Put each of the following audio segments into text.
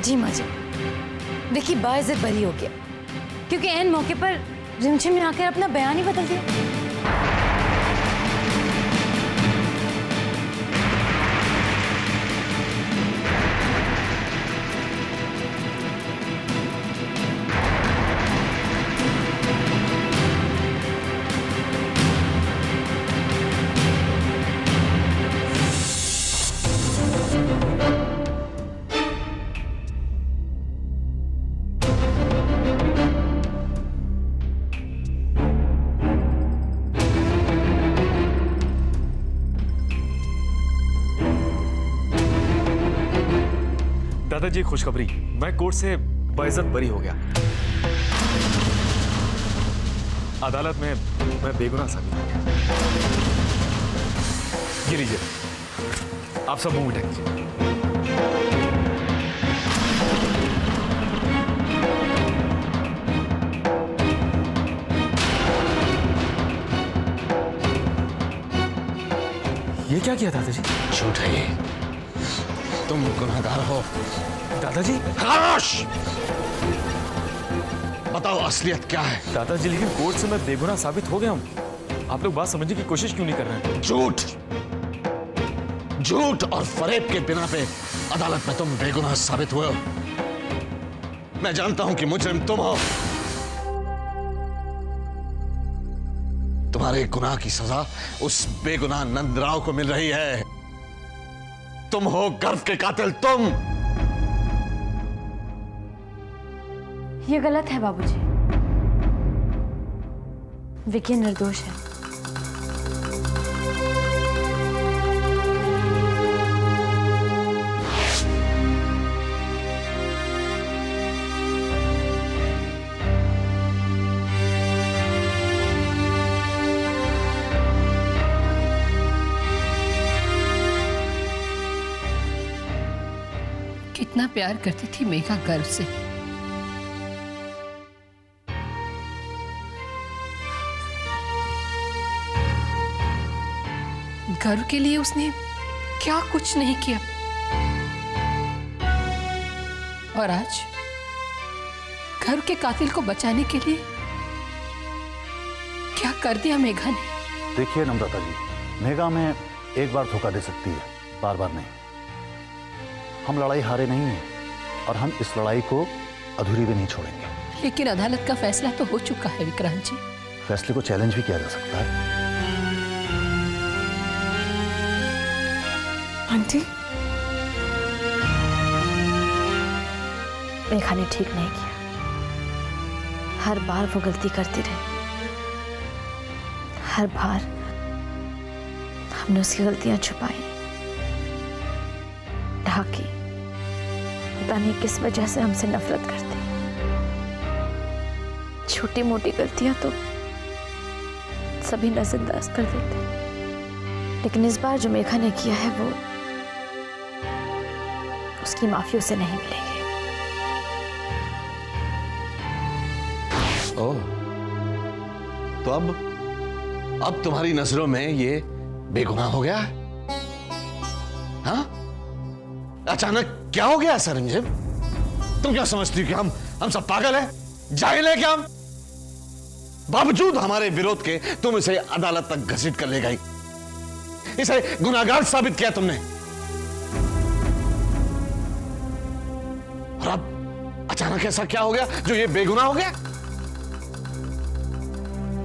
जी माँ जी, विकी बाइज्जत बरी हो गया क्योंकि ऐन मौके पर रिमझिम ने आकर अपना बयान ही बदल दिया। दादाजी खुशखबरी, मैं कोर्ट से बाइज्जत बरी हो गया। अदालत में मैं बेगुनाह साबित हो गया। ये लीजिए, आप सब मुंह मिटा कीजिए। ये क्या किया दादाजी? झूठ है ये, तुम गुनहगार हो। दादाजी, खामोश! बताओ असलियत क्या है? दादाजी लेकिन कोर्ट से मैं बेगुनाह साबित हो गया हूं। आप लोग बात समझने की कोशिश क्यों नहीं कर रहे हैं? झूठ, झूठ और फरेब के बिना पे अदालत में तुम बेगुनाह साबित हुए हो। मैं जानता हूं कि मुजरिम तुम हो। तुम्हारे गुनाह की सजा उस बेगुनाह नंदराव को मिल रही है। तुम हो गर्व के कातिल, तुम। ये गलत है बाबूजी, विकी निर्दोष है। कितना प्यार करती थी मेघा गर्व से। गर्व के लिए उसने क्या कुछ नहीं किया, और आज गर्व के कातिल को बचाने के लिए क्या कर दिया मेघा ने। देखिए नम्रता जी, मेघा में एक बार धोखा दे सकती है, बार बार नहीं। हम लड़ाई हारे नहीं हैं और हम इस लड़ाई को अधूरी भी नहीं छोड़ेंगे। लेकिन अदालत का फैसला तो हो चुका है विक्रांत जी। फैसले को चैलेंज भी किया जा सकता है। आंटी, मेघा ने ठीक नहीं किया। हर बार वो गलती करती रही, हर बार हमने उसकी गलतियां छुपाई, ढाकी। पता नहीं किस वजह से हमसे नफरत करती। छोटी मोटी गलतियां तो सभी नजरअंदाज कर देते, लेकिन इस बार जो मेघा ने किया है वो उसकी माफी उसे नहीं मिलेगी। ओह, तो अब तुम्हारी नजरों में ये बेगुनाह हो गया है? हाँ? अचानक क्या हो गया ऐसा रिमझिम? तुम क्या समझती हो कि हम सब पागल हैं? जाहिल हैं क्या हम? बावजूद हमारे विरोध के तुम इसे अदालत तक घसीट कर ले गई, इसे गुनाहगार साबित किया तुमने, और अब अचानक ऐसा क्या हो गया जो ये बेगुनाह हो गया?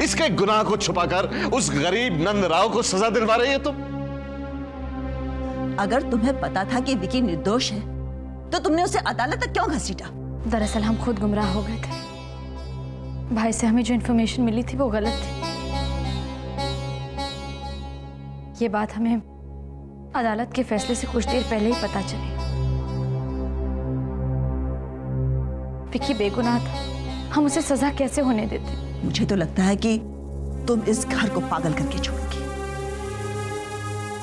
इसके गुनाह को छुपाकर उस गरीब नंदराव को सजा दिलवा रही है तुम। अगर तुम्हें पता था कि विकी निर्दोष है तो तुमने उसे अदालत तक क्यों घसीटा? दरअसल हम खुद गुमराह हो गए थे। भाई से हमें जो इन्फॉर्मेशन मिली थी वो गलत थी। ये बात हमें अदालत के फैसले से कुछ देर पहले ही पता चली। विकी बेगुनाह था, हम उसे सजा कैसे होने देते? मुझे तो लगता है कि तुम इस घर को पागल करके छोड़ोगी।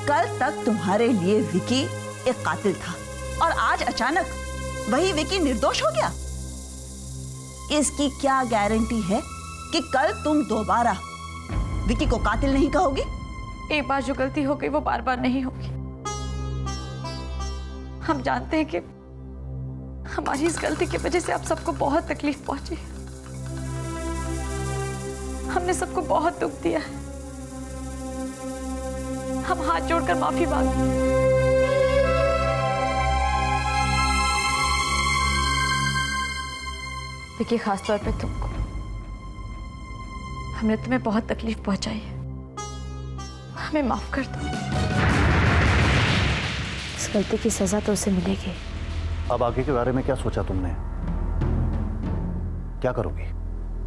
कल तक तुम्हारे लिए विकी एक कातिल था और आज अचानक वही विकी निर्दोष हो गया। इसकी क्या गारंटी है कि कल तुम दोबारा विकी को कातिल नहीं कहोगी? एक बार जो गलती हो गई वो बार बार नहीं होगी। हम जानते हैं कि हमारी इस गलती की वजह से आप सबको बहुत तकलीफ पहुंची। हमने सबको बहुत दुख दिया है। हम हाथ जोड़कर माफी मांगते हैं। विकी, खास तौर पे तुमको। हमने तुम्हें बहुत तकलीफ पहुंचाई है, हमें माफ कर दो। इस गलती की सजा तो उसे मिलेगी। अब आगे के बारे में क्या सोचा तुमने? क्या करोगी?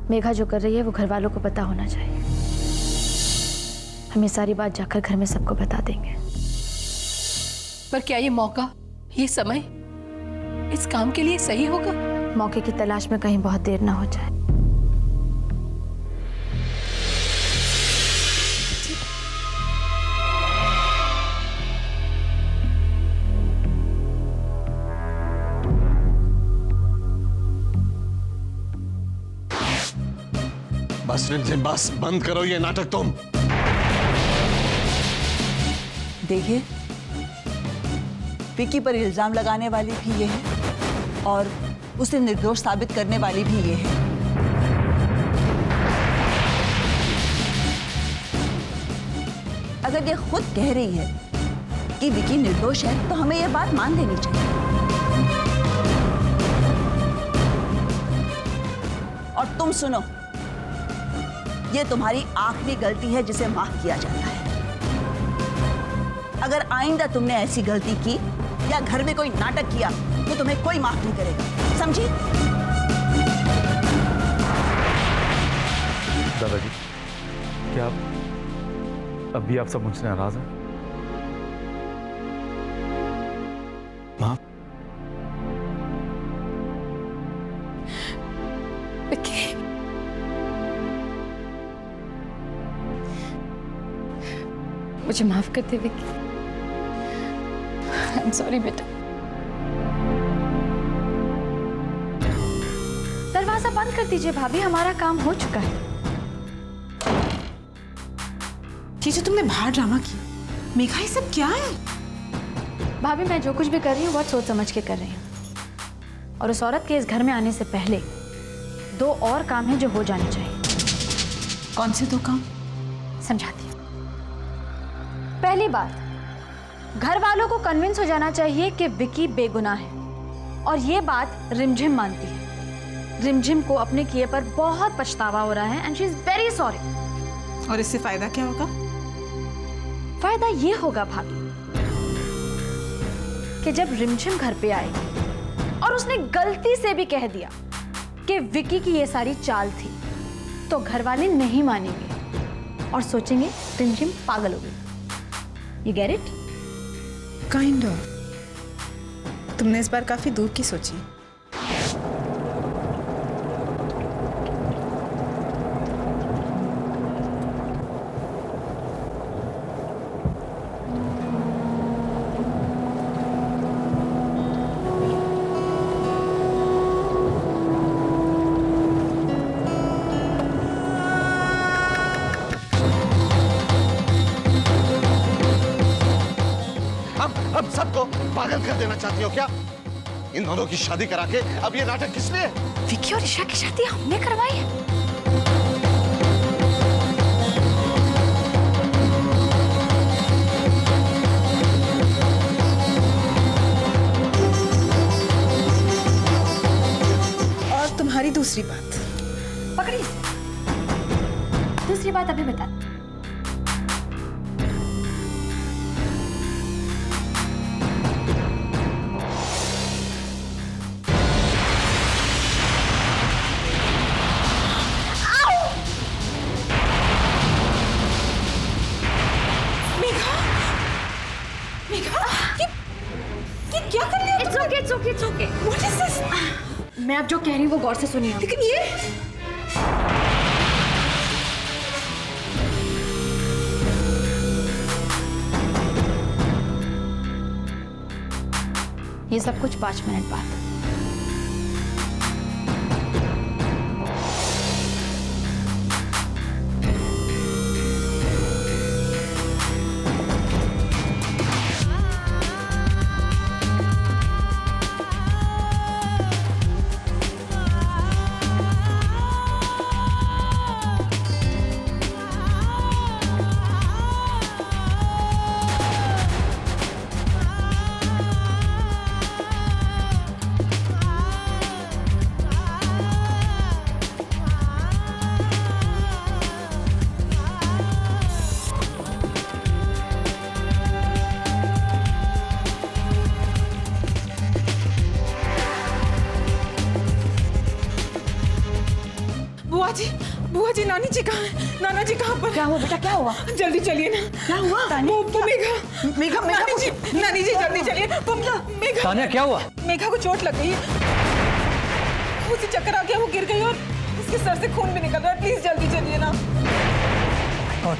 मेघा जो कर रही है वो घर वालों को पता होना चाहिए। हम ये सारी बात जाकर घर में सबको बता देंगे। पर क्या ये मौका, ये समय इस काम के लिए सही होगा? मौके की तलाश में कहीं बहुत देर ना हो जाए। बस रिमझिम, बस बंद करो ये नाटक तुम। देखिए, विकी पर इल्जाम लगाने वाली भी ये है और उसे निर्दोष साबित करने वाली भी ये है। अगर ये खुद कह रही है कि विकी निर्दोष है तो हमें ये बात मान लेनी चाहिए। और तुम सुनो, ये तुम्हारी आखिरी गलती है जिसे माफ किया जाता है। अगर आइंदा तुमने ऐसी गलती की या घर में कोई नाटक किया तो तुम्हें कोई माफ नहीं करेगा, समझी? दादाजी, क्या अभी आप सब मुझसे नाराज हैं? माँ, विकी, मुझे माफ कर दे विकी। आई एम सॉरी बेटा। दरवाजा बंद कर दीजिए भाभी, हमारा काम हो चुका है। ये जो तुमने बाहर ड्रामा किया, मेघा, ये सब क्या है? भाभी, मैं जो कुछ भी कर रही हूँ बहुत सोच समझ के कर रही हूँ। और उस औरत के इस घर में आने से पहले 2 और काम हैं जो हो जाने चाहिए। कौन से 2 काम? समझाती हूँ। पहली बात, घर वालों को कन्विंस हो जाना चाहिए कि विकी बेगुनाह है, और ये बात रिमझिम मानती है। रिमझिम को अपने किए पर बहुत पछतावा हो रहा है and she is very sorry. और इससे फायदा क्या होगा? फायदा ये होगा भाभी कि जब रिमझिम घर पे आएगी और उसने गलती से भी कह दिया कि विकी की ये सारी चाल थी, तो घर वाले नहीं मानेंगे और सोचेंगे रिमझिम पागल हो गई। You get it? Kind of. तुमने इस बार काफी दूर की सोची। अब सबको पागल कर देना चाहती हो क्या? इन दोनों की शादी करा के अब ये नाटक किस लिए? विकी और ईशा की शादी हमने करवाई है। और तुम्हारी दूसरी बात? पकड़ी। दूसरी बात अभी बता। It's okay. What is this? मैं अब जो कह रही हूँ वो गौर से सुनिए। लेकिन ये सब कुछ 5 मिनट बाद। बुआ जी, नानी जी कहाँ हैं? नाना जी कहाँ पर? क्या हुआ बेटा, क्या हुआ? जल्दी चलिए ना। क्या हुआ? वो मेघा, मेघा, नानी जी, नानी जी जल्दी चलिए। मेघा, तान्या क्या हुआ? मेघा को चोट लग गई है, उसे चक्कर आ गया, वो गिर गई और उसके सर से खून भी निकल रहा है। प्लीज जल्दी चलिए ना। और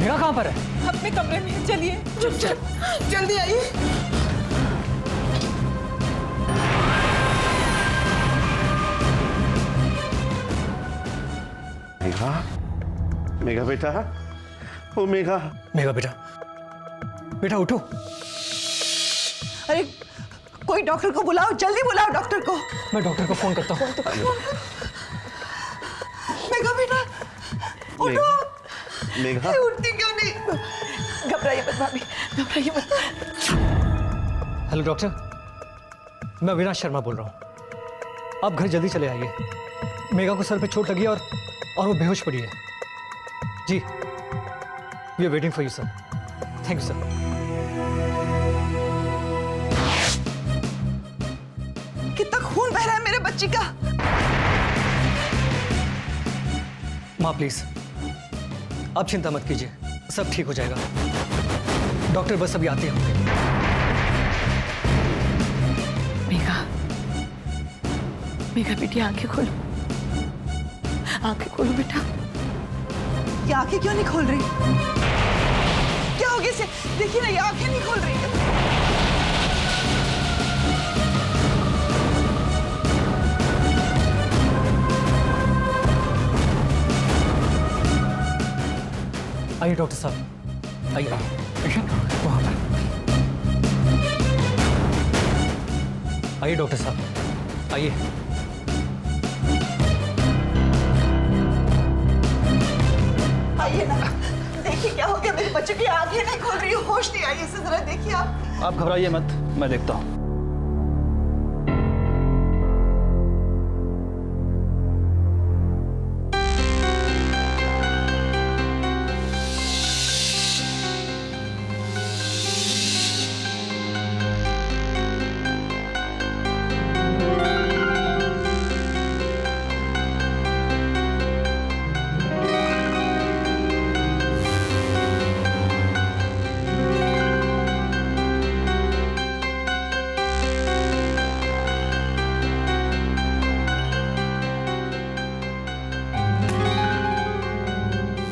मेघा कहाँ पर है? अपने कमरे में चलिए, चुपचाप जल्दी आइए। मेघा, मेघा बेटा, ओ मेघा। मेघा बेटा, बेटा उठो। अरे कोई डॉक्टर को बुलाओ, जल्दी बुलाओ डॉक्टर को। मैं डॉक्टर को फोन करता हूँ। मेघा बेटा, उठो। मेघा, ये उठती क्यों नहीं? घबराइए मत भाभी, घबराइए मत। हेलो डॉक्टर, मैं अविनाश शर्मा बोल रहा हूँ। आप घर जल्दी चले आइए। मेघा को सर पे चोट लगी है और वो बेहोश पड़ी है। जी, we are waiting for you sir. Thank you sir. कितना खून बह रहा है मेरे बच्ची का। माँ प्लीज, आप चिंता मत कीजिए, सब ठीक हो जाएगा। डॉक्टर बस अभी आते होंगे। मेघा, मेघा बेटी आंखें खोलो, आंखें खोलो बेटा। ये आंखें क्यों नहीं खोल रही? क्या हो गया इसे? देखिए ना, ये आंखें नहीं खोल रही है। आइए डॉक्टर साहब, आइए वहाँ पर। आइए डॉक्टर साहब, आइए। आइए ना, देखिए क्या हो गया मेरे बच्चे की आंखें नहीं खोल रही, होश नहीं आई। इसे जरा देखिए आप घबराइए मत, मैं देखता हूँ।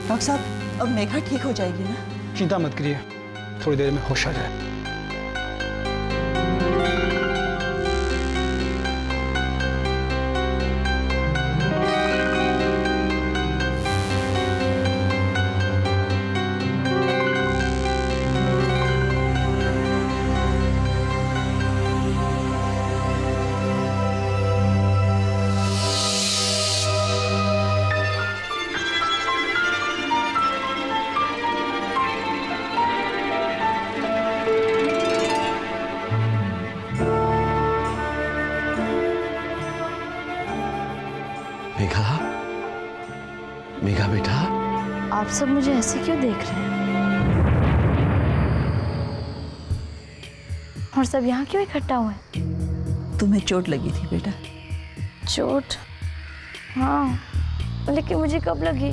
डॉक्टर साहब, अब मेघा ठीक हो जाएगी ना? चिंता मत करिए, थोड़ी देर में होश आ जाए। मेघा, मेघा बेटा। आप सब मुझे ऐसे क्यों देख रहे हैं? और सब यहाँ क्यों इकट्ठा हुए हैं? तुम्हें चोट लगी थी बेटा। चोट? हाँ, लेकिन मुझे कब लगी?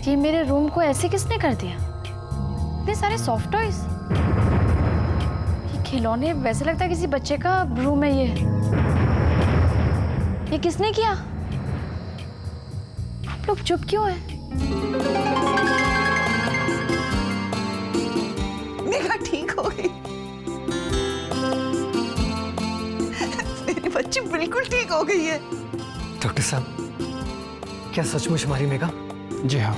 ये मेरे रूम को ऐसे किसने कर दिया? इतने सारे सॉफ्ट टॉयज, ये खिलौने, वैसे लगता है किसी बच्चे का रूम है ये किसने किया? आप लोग चुप क्यों हैं? मेघा ठीक हो गई, मेरी बच्ची बिल्कुल ठीक हो गई है। डॉक्टर साहब, क्या सचमुच हमारी मेघा? जी हाँ,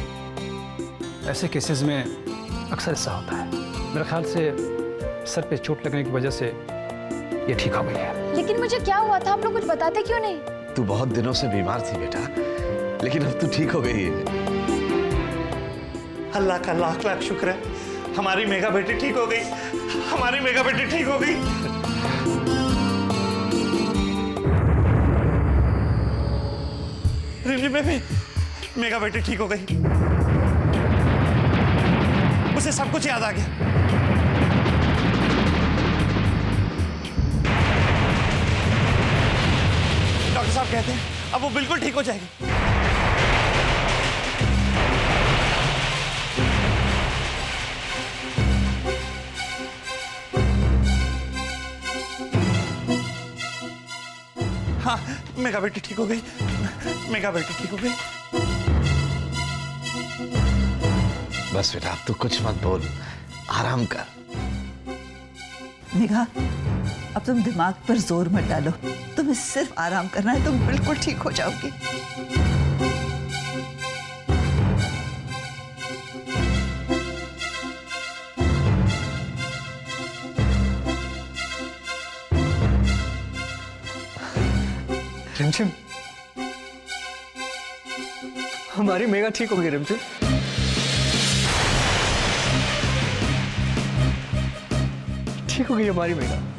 ऐसे केसेस में अक्सर ऐसा होता है। मेरे ख्याल से सर पे चोट लगने की वजह से ये ठीक हो गई है। लेकिन मुझे क्या हुआ था, आप लोग कुछ बताते क्यों नहीं? तू बहुत दिनों से बीमार थी बेटा, लेकिन अब तू ठीक हो गई है। अल्लाह का लाख लाख शुक्र है, हमारी मेघा बेटी ठीक हो गई, हमारी मेघा बेटी ठीक हो गई। रिमझिम बेबी, मेघा बेटी ठीक हो गई, उसे सब कुछ याद आ गया। साहब कहते हैं अब वो बिल्कुल ठीक हो जाएगी। हाँ, मेगा बेटी ठीक हो गई, मेगा बेटी ठीक हो गई। बस बेटा अब तू कुछ मत बोल, आराम कर। मेघा, अब तुम दिमाग पर जोर मत डालो, तुम्हें सिर्फ आराम करना है, तुम बिल्कुल ठीक हो जाओगी। रिमझिम, हमारी मेगा ठीक होगी रिमझिम। ठीक होगी हमारी मेगा।